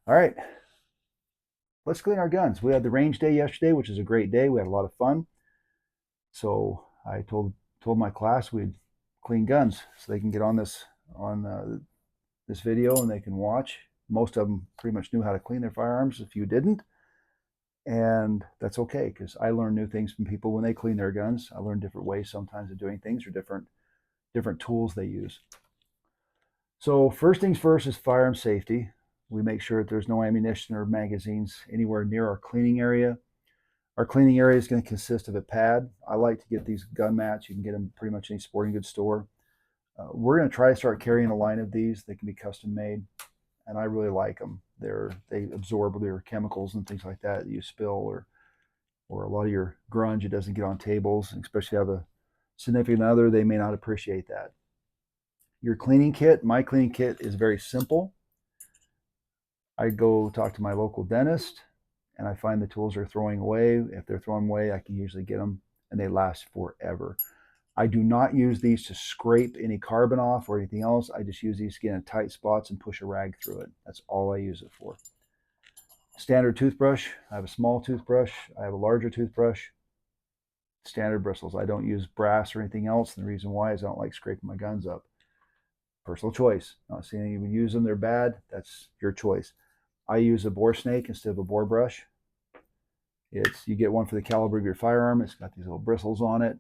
All right, let's clean our guns. We had the range day yesterday, which is a great day. We had a lot of fun. So I told my class we'd clean guns so they can get on this video and they can watch. Most of them pretty much knew how to clean their firearms. A few didn't, and that's okay because I learn new things from people when they clean their guns. I learn different ways sometimes of doing things or different tools they use. So first things first is firearm safety. We make sure that there's no ammunition or magazines anywhere near our cleaning area. Our cleaning area is going to consist of a pad. I like to get these gun mats. You can get them pretty much any sporting goods store. We're going to try to start carrying a line of these. They can be custom made, and I really like them. They absorb their chemicals and things like that you spill or a lot of your grunge. It doesn't get on tables, especially if you have a significant other. They may not appreciate that. Your cleaning kit. My cleaning kit is very simple. I go talk to my local dentist and I find the tools they're throwing away. If they're thrown away, I can usually get them and they last forever. I do not use these to scrape any carbon off or anything else. I just use these to get in tight spots and push a rag through it. That's all I use it for. Standard toothbrush. I have a small toothbrush. I have a larger toothbrush. Standard bristles. I don't use brass or anything else. And the reason why is I don't like scraping my guns up. Personal choice. Not saying anyone use them, they're bad. That's your choice. I use a bore snake instead of a bore brush. You get one for the caliber of your firearm. It's got these little bristles on it.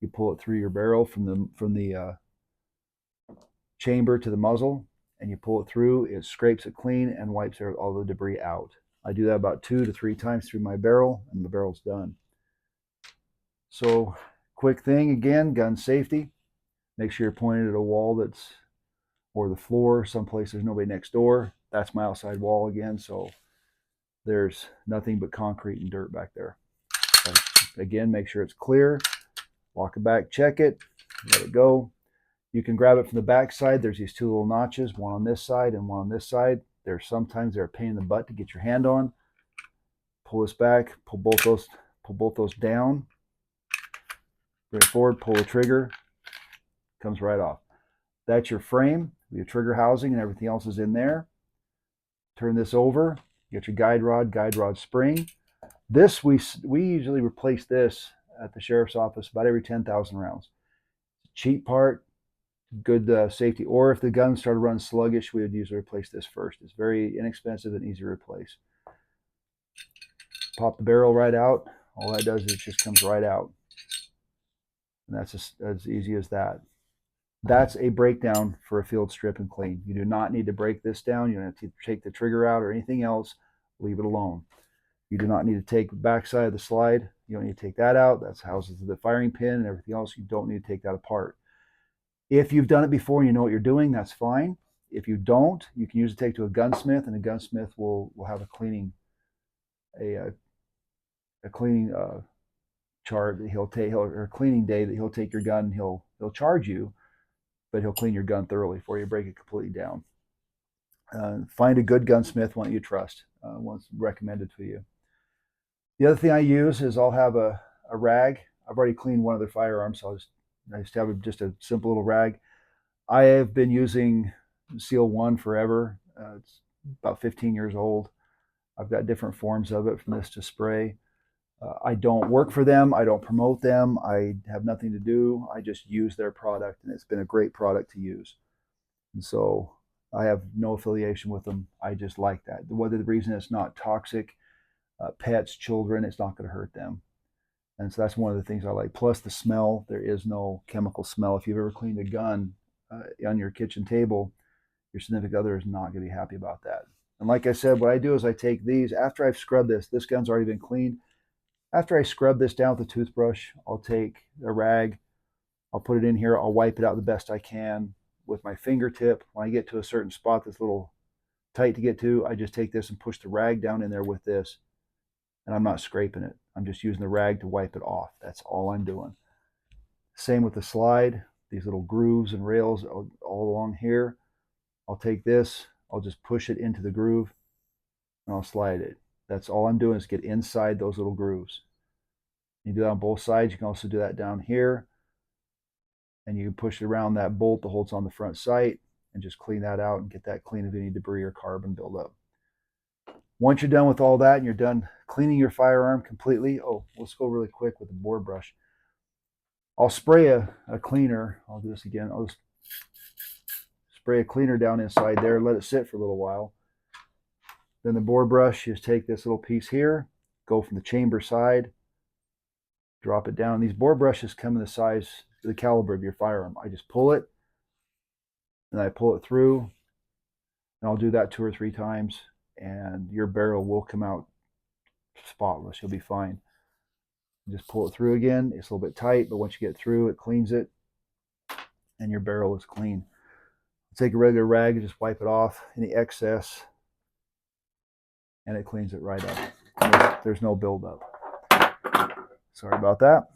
You pull it through your barrel from the chamber to the muzzle, and you pull it through. It scrapes it clean and wipes all the debris out. I do that about 2 to 3 times through my barrel, and the barrel's done. So, quick thing again: gun safety. Make sure you're pointed at a wall or the floor, someplace there's nobody next door. That's my outside wall again, so there's nothing but concrete and dirt back there. So again, make sure it's clear. Walk it back, check it, let it go. You can grab it from the back side. There's these 2 little notches, one on this side and one on this side. Sometimes they're a pain in the butt to get your hand on. Pull this back, pull both those down. Bring it forward, pull the trigger, comes right off. That's your frame, your trigger housing, and everything else is in there. Turn this over. You get your guide rod spring. This we usually replace this at the sheriff's office about every 10,000 rounds. Cheap part, good safety. Or if the gun started running sluggish, we would usually replace this first. It's very inexpensive and easy to replace. Pop the barrel right out. All that does is it just comes right out. And that's as easy as that. That's a breakdown for a field strip and clean. You do not need to break this down. You don't have to take the trigger out or anything else. Leave it alone. You do not need to take the backside of the slide. You don't need to take that out. That's houses the firing pin and everything else. You don't need to take that apart. If you've done it before and you know what you're doing, that's fine. If you don't, you can usually take to a gunsmith, and a gunsmith will have a cleaning chart that he'll take, or a cleaning day that he'll take your gun and he'll charge you, but he'll clean your gun thoroughly before you break it completely down. Find a good gunsmith, one that you trust, one's recommended to you. The other thing I use is I'll have a rag. I've already cleaned one of their firearms, so I just have just a simple little rag. I have been using Seal One forever. It's about 15 years old. I've got different forms of it, from this to spray. I don't work for them. I don't promote them. I have nothing to do. I just use their product, and it's been a great product to use. And so I have no affiliation with them. I just like that. Whether the reason it's not toxic, pets, children, it's not going to hurt them. And so that's one of the things I like. Plus the smell. There is no chemical smell. If you've ever cleaned a gun on your kitchen table, your significant other is not going to be happy about that. And like I said, what I do is I take these, after I've scrubbed this gun's already been cleaned. After I scrub this down with a toothbrush, I'll take a rag, I'll put it in here, I'll wipe it out the best I can with my fingertip. When I get to a certain spot that's a little tight to get to, I just take this and push the rag down in there with this, and I'm not scraping it. I'm just using the rag to wipe it off. That's all I'm doing. Same with the slide, these little grooves and rails all along here. I'll take this, I'll just push it into the groove, and I'll slide it. That's all I'm doing is get inside those little grooves. You do that on both sides. You can also do that down here. And you can push it around that bolt that holds on the front sight and just clean that out and get that clean of any debris or carbon buildup. Once you're done with all that and you're done cleaning your firearm completely, oh, let's go really quick with the bore brush. I'll spray a cleaner. I'll do this again. I'll just spray a cleaner down inside there, let it sit for a little while. Then the bore brush, you just take this little piece here, go from the chamber side, drop it down. These bore brushes come in the size, the caliber of your firearm. I just pull it, and I pull it through, and I'll do that 2 or 3 times, and your barrel will come out spotless. You'll be fine. Just pull it through again. It's a little bit tight, but once you get through, it cleans it, and your barrel is clean. Take a regular rag and just wipe it off, any excess, and it cleans it right up. There's no buildup. Sorry about that.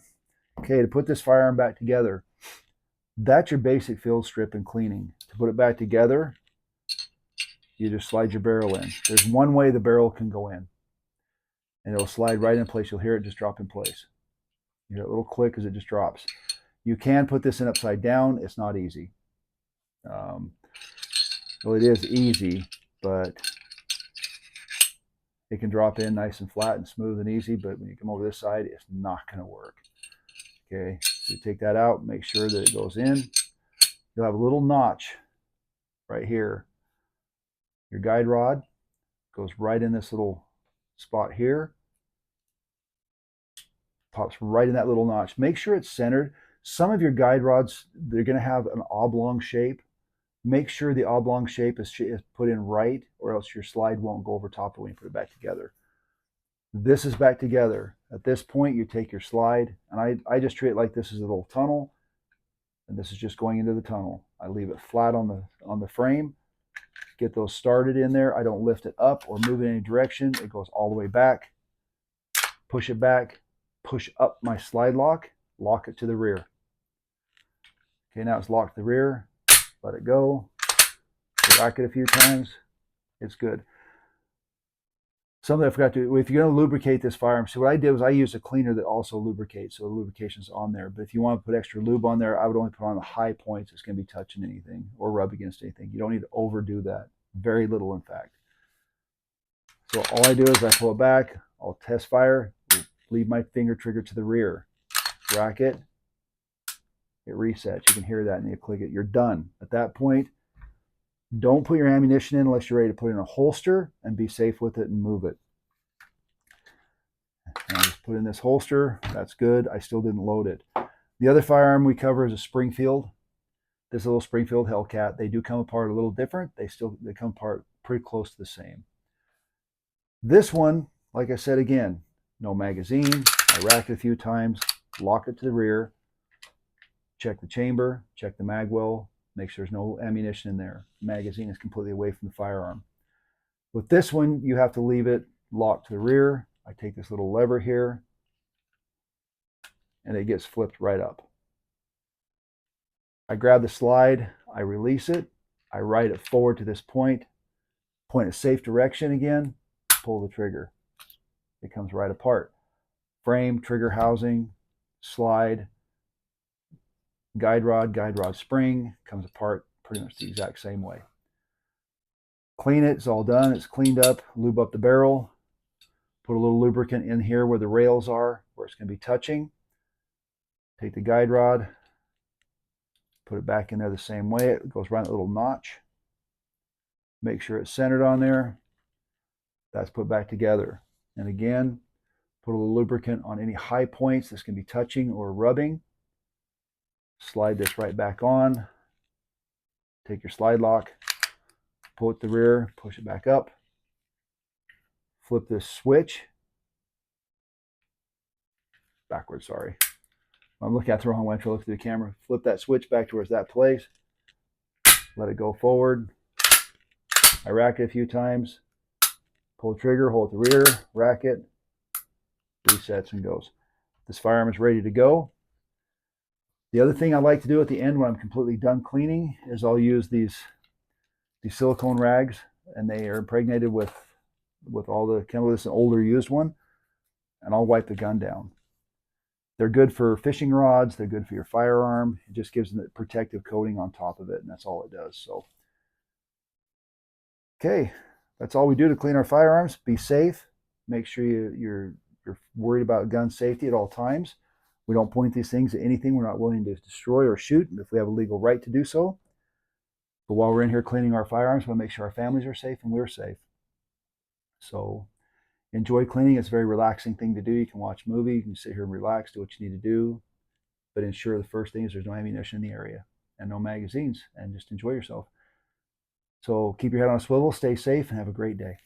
Okay, to put this firearm back together, that's your basic field strip and cleaning. To put it back together, you just slide your barrel in. There's one way the barrel can go in, and it'll slide right in place. You'll hear it just drop in place. You hear a little click as it just drops. You can put this in upside down. It's not easy. Well, it is easy, but it can drop in nice and flat and smooth and easy, but when you come over this side, it's not going to work. Okay, so you take that out, make sure that it goes in. You'll have a little notch right here. Your guide rod goes right in this little spot here, pops right in that little notch. Make sure it's centered. Some of your guide rods, they're going to have an oblong shape. Make sure the oblong shape is put in right, or else your slide won't go over top of it when you put it back together. This is back together. At this point, you take your slide, and I just treat it like this is a little tunnel, and this is just going into the tunnel. I leave it flat on the frame, get those started in there. I don't lift it up or move it in any direction. It goes all the way back. Push it back, push up my slide lock it to the rear. Okay, now it's locked to the rear. Let it go. Rack it a few times. It's good. Something I forgot to, if you're going to lubricate this firearm, so what I did was I used a cleaner that also lubricates, so the lubrication's on there. But if you want to put extra lube on there, I would only put on the high points. It's going to be touching anything or rub against anything. You don't need to overdo that. Very little, in fact. So all I do is I pull it back. I'll test fire. Leave my finger trigger to the rear. Rack it. It resets. You can hear that, and you click it. You're done. At that point, don't put your ammunition in unless you're ready to put it in a holster and be safe with it and move it. And I just put in this holster. That's good. I still didn't load it. The other firearm we cover is a Springfield. This is a little Springfield Hellcat. They do come apart a little different. They come apart pretty close to the same. This one, like I said again, no magazine. I rack it a few times, lock it to the rear, check the chamber, check the mag well, make sure there's no ammunition in there. Magazine is completely away from the firearm. With this one, you have to leave it locked to the rear. I take this little lever here, and it gets flipped right up. I grab the slide, I release it, I ride it forward to this point a safe direction again, pull the trigger. It comes right apart. Frame, trigger housing, slide, guide rod spring, comes apart pretty much the exact same way. Clean it, it's all done, it's cleaned up, lube up the barrel, put a little lubricant in here where the rails are, where it's going to be touching. Take the guide rod, put it back in there the same way. It goes right in a little notch. Make sure it's centered on there. That's put back together. And again, put a little lubricant on any high points this can be touching or rubbing. Slide this right back on. Take your slide lock, pull it to the rear, push it back up. Flip this switch. Backwards, sorry. I'm looking at the wrong way. I'm trying to look through the camera. Flip that switch back to where it's that place. Let it go forward. I rack it a few times. Pull the trigger, hold the rear, rack it, resets and goes. This firearm is ready to go. The other thing I like to do at the end when I'm completely done cleaning is I'll use these silicone rags, and they are impregnated with all the chemicals. This is an older used one, and I'll wipe the gun down. They're good for fishing rods. They're good for your firearm. It just gives them the protective coating on top of it, and that's all it does. So, okay, that's all we do to clean our firearms. Be safe. Make sure you're worried about gun safety at all times. We don't point these things at anything we're not willing to destroy or shoot if we have a legal right to do so. But while we're in here cleaning our firearms, we want to make sure our families are safe and we're safe. So enjoy cleaning. It's a very relaxing thing to do. You can watch a movie, you can sit here and relax, do what you need to do. But ensure the first thing is there's no ammunition in the area and no magazines, and just enjoy yourself. So keep your head on a swivel, stay safe, and have a great day.